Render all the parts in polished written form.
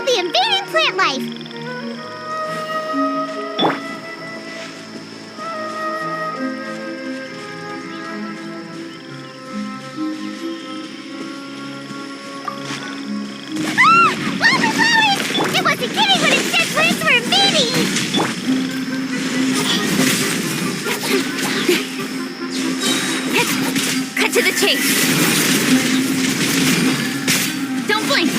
The invading plant life! Ah! Flowers! It wasn't kidding when it said plants were invading! Cut to the chase! Don't blink!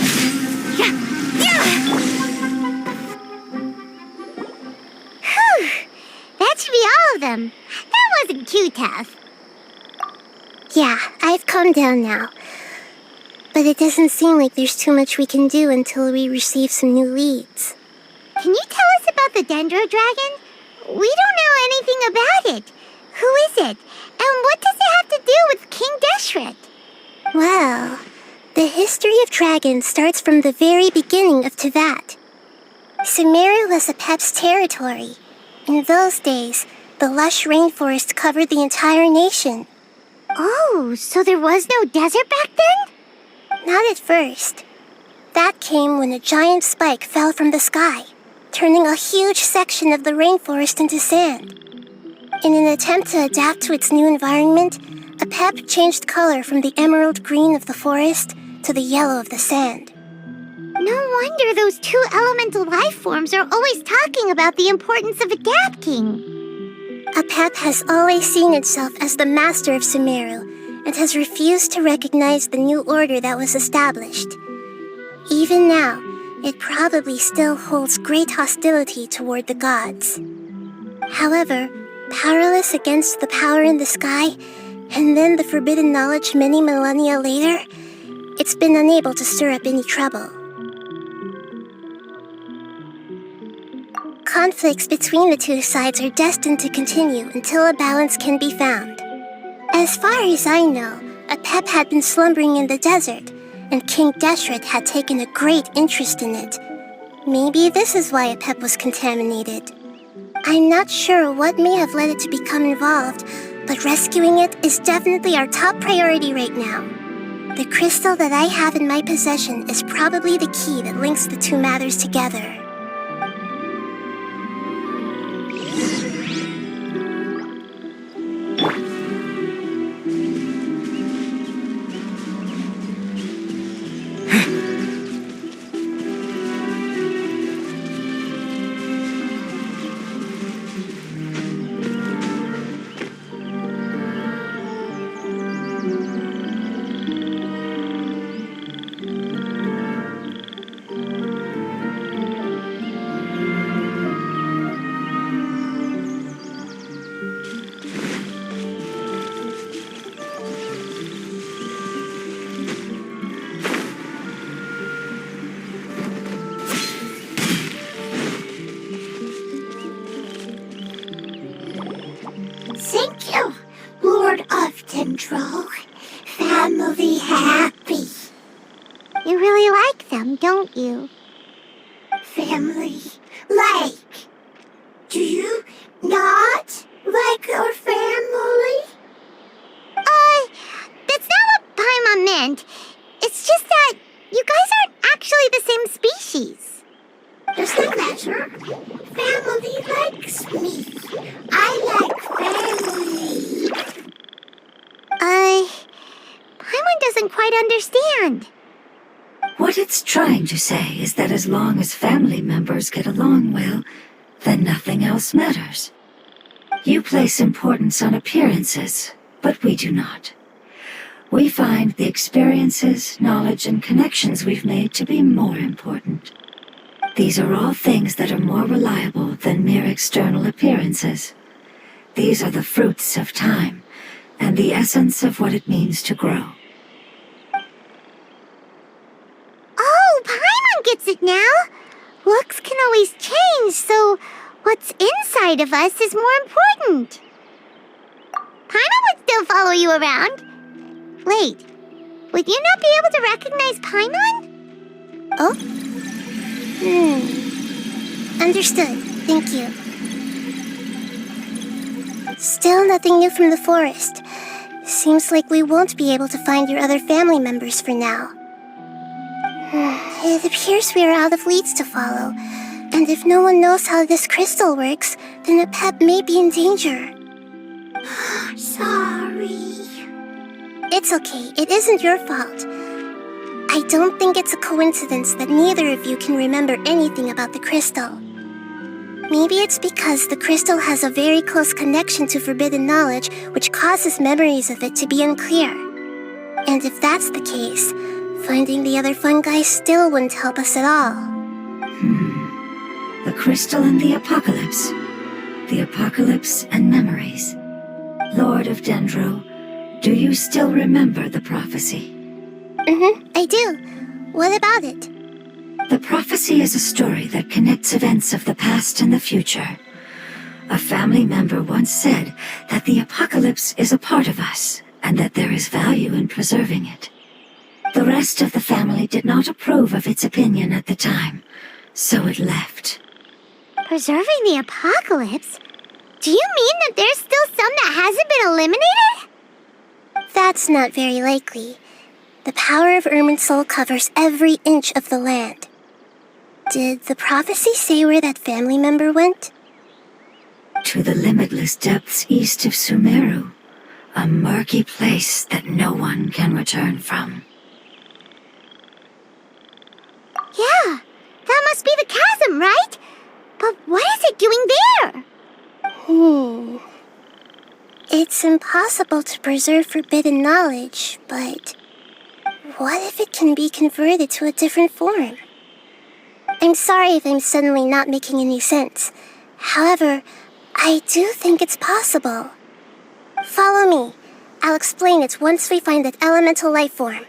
Whew! That should be all of them. That wasn't too tough. Yeah, I've calmed down now. But it doesn't seem like there's too much we can do until we receive some new leads. Can you tell us about the Dendro Dragon? We don't know anything about it. Who is it? And what does it have to do with King Deshret? Well, the history of dragons starts from the very beginning of Teyvat. Sumeru was Apep's territory. In those days, the lush rainforest covered the entire nation. Oh, so there was no desert back then? Not at first. That came when a giant spike fell from the sky, turning a huge section of the rainforest into sand. In an attempt to adapt to its new environment, Apep changed color from the emerald green of the forest to the yellow of the sand. No wonder those two elemental life forms are always talking about the importance of adapting. Apep has always seen itself as the master of Sumeru and has refused to recognize the new order that was established. Even now, it probably still holds great hostility toward the gods. However, powerless against the power in the sky, and then the forbidden knowledge many millennia later, it's been unable to stir up any trouble. Conflicts between the two sides are destined to continue until a balance can be found. As far as I know, Apep had been slumbering in the desert, and King Deshret had taken a great interest in it. Maybe this is why Apep was contaminated. I'm not sure what may have led it to become involved, but rescuing it is definitely our top priority right now. The crystal that I have in my possession is probably the key that links the two matters together. Thank you, Lord of Dendro. Family happy. You really like them, don't you? Family like? Do you not like your family? That's not what Paimon meant. It's just that you guys aren't actually the same species. Does that matter? Family likes me. I like family. Paimon doesn't quite understand. What it's trying to say is that as long as family members get along well, then nothing else matters. You place importance on appearances, but we do not. We find the experiences, knowledge, and connections we've made to be more important. These are all things that are more reliable than mere external appearances. These are the fruits of time, and the essence of what it means to grow. Oh, Paimon gets it now! Looks can always change, so what's inside of us is more important. Paimon would still follow you around. Wait, would you not be able to recognize Paimon? Oh? Understood. Thank you. Still nothing new from the forest. Seems like we won't be able to find your other family members for now. It appears we are out of leads to follow, and if no one knows how this crystal works, then a pet may be in danger. Sorry. It's okay, it isn't your fault. I don't think it's a coincidence that neither of you can remember anything about the crystal. Maybe it's because the crystal has a very close connection to forbidden knowledge, which causes memories of it to be unclear. And if that's the case, finding the other fungi still wouldn't help us at all. The crystal and the apocalypse. The apocalypse and memories. Lord of Dendro, do you still remember the prophecy? I do. What about it? The prophecy is a story that connects events of the past and the future. A family member once said that the apocalypse is a part of us, and that there is value in preserving it. The rest of the family did not approve of its opinion at the time, so it left. Preserving the apocalypse? Do you mean that there's still some that hasn't been eliminated? That's not very likely. The power of Irminsul covers every inch of the land. Did the prophecy say where that family member went? To the limitless depths east of Sumeru, a murky place that no one can return from. Yeah, that must be the chasm, right? But what is it doing there? It's impossible to preserve forbidden knowledge, but what if it can be converted to a different form? I'm sorry if I'm suddenly not making any sense. However, I do think it's possible. Follow me. I'll explain it once we find that elemental life form.